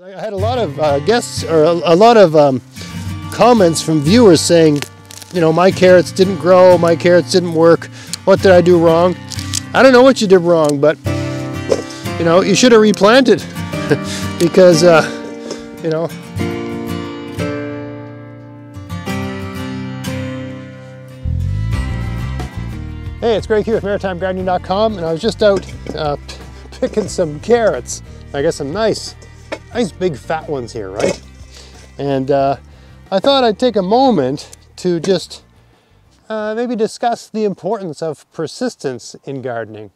I had a lot of guests, or a lot of comments from viewers saying, you know, my carrots didn't grow, my carrots didn't work, what did I do wrong? I don't know what you did wrong, but, you know, you should have replanted because, you know. Hey, it's Greg here with MaritimeGardening.com, and I was just out picking some carrots. I got some nice big fat ones here, right? And I thought I'd take a moment to just maybe discuss the importance of persistence in gardening.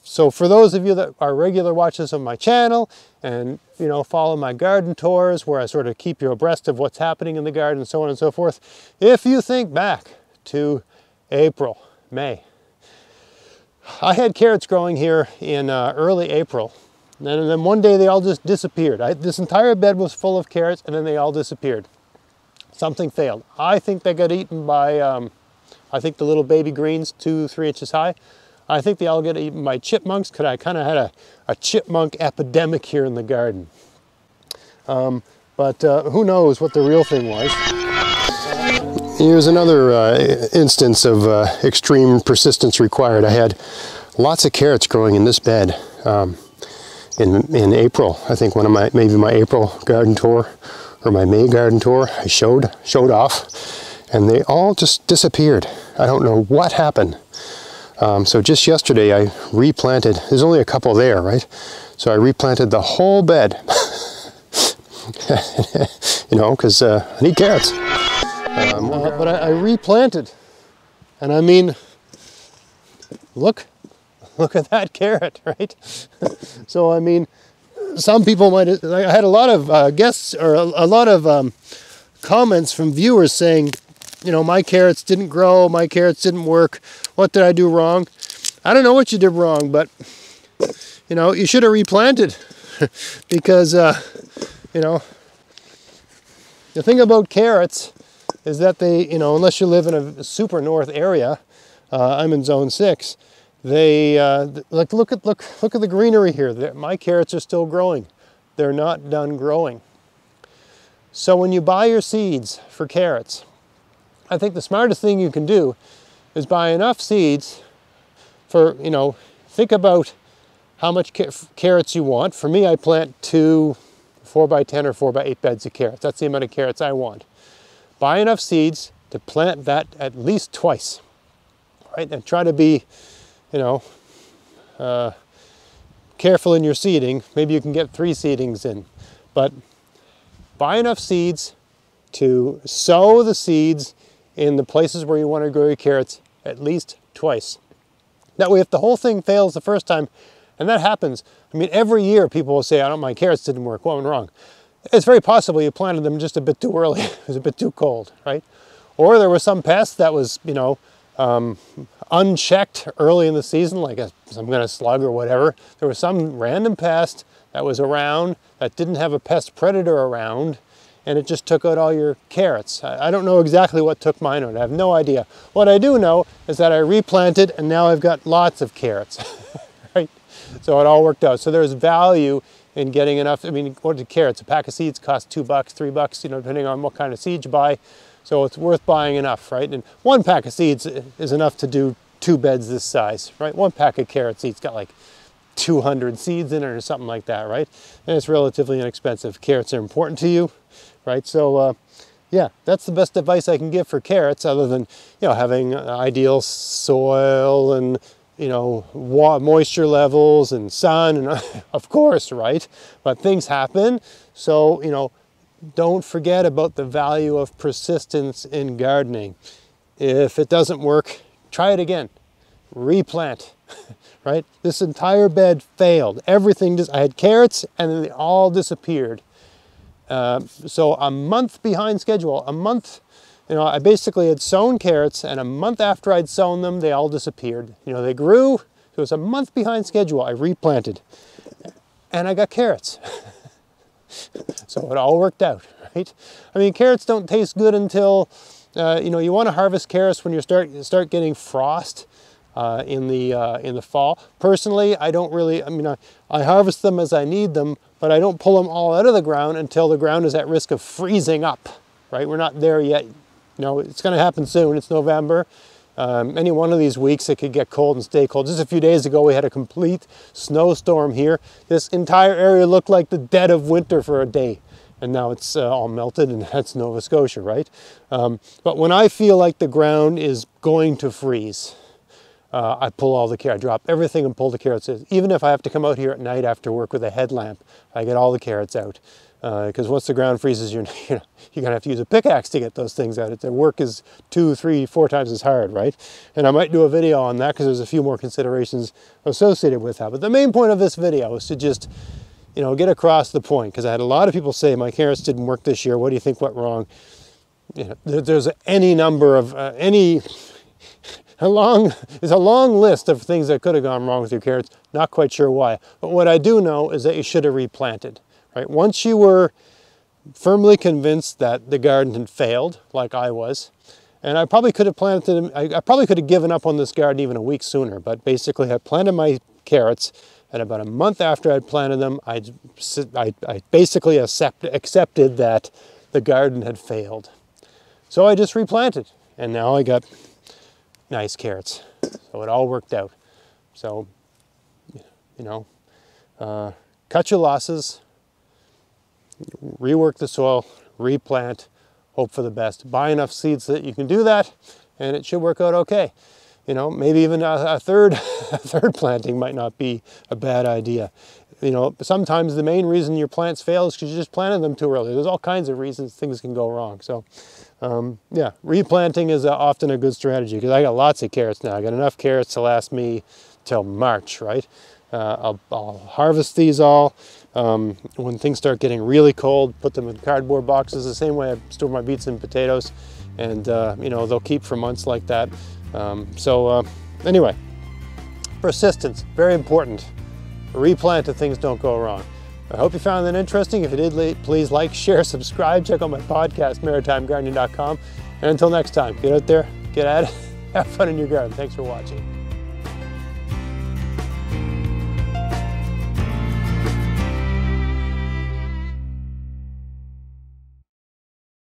So for those of you that are regular watchers of my channel and, you know, follow my garden tours where I sort of keep you abreast of what's happening in the garden and so on and so forth, if you think back to April, May, I had carrots growing here in early April. And then one day they all just disappeared. This entire bed was full of carrots and then they all disappeared. Something failed. I think they got eaten by, I think the little baby greens, 2-3 inches high. I think they all got eaten by chipmunks because I kind of had a chipmunk epidemic here in the garden. But who knows what the real thing was. Here's another instance of extreme persistence required. I had lots of carrots growing in this bed. In April, I think maybe my April garden tour or my May garden tour, I showed off, and they all just disappeared. I don't know what happened. So just yesterday I replanted. There's only a couple there, right? So I replanted the whole bed. You know, because I need carrots. But I replanted, and I mean, look at that carrot, right? So, I mean, some people might, I had a lot of guests, or a lot of comments from viewers saying, you know, my carrots didn't grow, my carrots didn't work, what did I do wrong? I don't know what you did wrong, but, you know, you should have replanted because, you know, the thing about carrots is that they, you know, unless you live in a super north area, I'm in zone 6, they, like, look at the greenery here. My carrots are still growing. They're not done growing. So when you buy your seeds for carrots, I think the smartest thing you can do is buy enough seeds for, you know, think about how much carrots you want. For me, I plant 2 4x10 or 4x8 beds of carrots. That's the amount of carrots I want. Buy enough seeds to plant that at least twice, right? And try to be, you know, careful in your seeding. Maybe you can get 3 seedings in, but buy enough seeds to sow the seeds in the places where you want to grow your carrots at least twice. That way, if the whole thing fails the first time, and that happens, I mean, every year people will say, my carrots didn't work, what went wrong? It's very possible you planted them just a bit too early. It was a bit too cold, right? Or there was some pest that was, you know, unchecked early in the season, like some kind of slug or whatever. There was some random pest that was around that didn't have a pest predator around, and it just took out all your carrots. I don't know exactly what took mine out. I have no idea. What I do know is that I replanted, and now I've got lots of carrots, right? So it all worked out. So there's value in getting enough. I mean, what did carrots? A pack of seeds costs $2, $3, you know, depending on what kind of seeds you buy. So it's worth buying enough, right? And 1 pack of seeds is enough to do 2 beds this size, right? 1 pack of carrot seeds got like 200 seeds in it or something like that, right? And it's relatively inexpensive. Carrots are important to you, right? So yeah, that's the best advice I can give for carrots, other than, you know, having ideal soil and, you know, moisture levels and sun, and of course, right? But things happen. So, you know, don't forget about the value of persistence in gardening. If it doesn't work, try it again. Replant, right? This entire bed failed. Everything I had carrots and then they all disappeared. So a month behind schedule, a month, you know, I basically had sown carrots, and a month after I'd sown them, they all disappeared. You know, they grew, so it was a month behind schedule. I replanted, and I got carrots. So it all worked out, right? I mean, carrots don't taste good until, you know, you want to harvest carrots when you start getting frost in the fall. Personally, I don't really, I mean, I harvest them as I need them, but I don't pull them all out of the ground until the ground is at risk of freezing up, right? We're not there yet. You know, it's going to happen soon. It's November. Any one of these weeks it could get cold and stay cold. Just a few days ago we had a complete snowstorm here. This entire area looked like the dead of winter for a day. And now it's all melted, and that's Nova Scotia, right? But when I feel like the ground is going to freeze, I pull all the carrots. I drop everything and pull the carrots. Even if I have to come out here at night after work with a headlamp, I get all the carrots out. Because once the ground freezes, you're gonna have to use a pickaxe to get those things out. The work is 2, 3, 4 times as hard, right? And I might do a video on that because there's a few more considerations associated with that. But the main point of this video is to just, you know, get across the point, because I had a lot of people say my carrots didn't work this year. What do you think went wrong? You know, there's any number of there's a long list of things that could have gone wrong with your carrots. Not quite sure why, but what I do know is that you should have replanted. Right? Once you were firmly convinced that the garden had failed, like I was, and I probably could have planted, I probably could have given up on this garden even a week sooner, but basically I planted my carrots, and about a month after I'd planted them, I basically accepted that the garden had failed. So I just replanted, and now I got nice carrots. So it all worked out. So, you know, cut your losses, rework the soil, replant, hope for the best. Buy enough seeds so that you can do that, and it should work out okay. You know, maybe even a third planting might not be a bad idea. You know, sometimes the main reason your plants fail is because you just planted them too early. There's all kinds of reasons things can go wrong. So, yeah, replanting is often a good strategy, because I got lots of carrots now. I got enough carrots to last me till March, right? I'll harvest these all when things start getting really cold, put them in cardboard boxes the same way I store my beets and potatoes, and you know, they'll keep for months like that. Anyway, persistence, very important. Replant if things don't go wrong. I hope you found that interesting. If you did, please like, share, subscribe, check out my podcast, maritimegardening.com. And until next time, get out there, get at it, have fun in your garden. Thanks for watching.